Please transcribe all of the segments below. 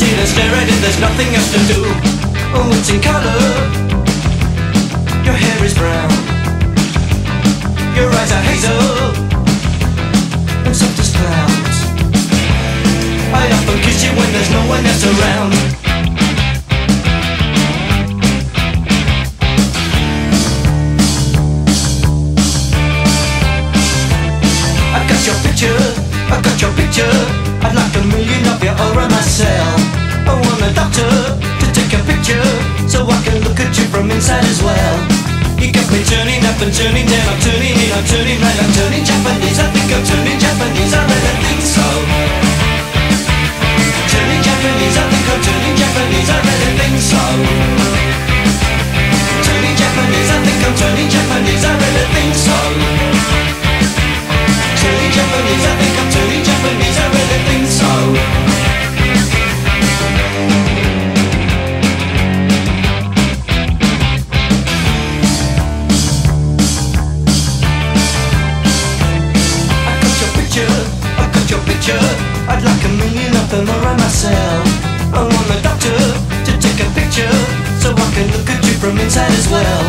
sit and stare at it, there's nothing else to do. Oh, it's in colour. Your hair is brown, your eyes are hazel and soft as clouds. I often kiss you when there's no one else around. I got your picture, I'd like a million of you all around myself. I want a doctor to take a picture, so I can look at you from inside as well. You got me turning up and turning down, I'm turning in, I'm turning right, I'm turning Japanese. I think I'm turning Japanese, I really think so. Turning Japanese, I think I'm turning Japanese, I really think so. Turning Japanese, I think I'm turning Japanese, I really think so. Turning Japanese, I think I'm turning Japanese, I really think so. I got your picture, I'd like a million of them around myself. I want a doctor to take a picture, so I can look at you from inside as well.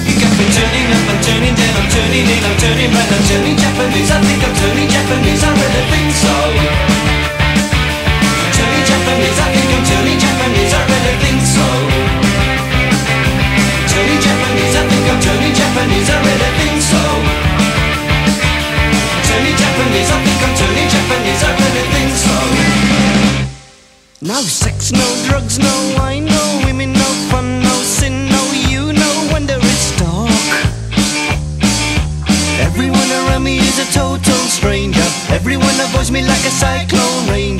You got me turning up, I'm turning down, I'm turning in, I'm turning right, I'm turning Japanese. I think I'm turning Japanese, I really think so. Turning Japanese, I think I'm turning Japanese, I really think so. Turning Japanese, I think I'm turning Japanese, I really think so. Turning Japanese, I think I'm turning Japanese, I really think so. No sex, no drugs, no wine, no women, no fun, no sin, no you, no wonder it's dark. Everyone around me is a total stranger. Everyone avoids me like a cyclone rain.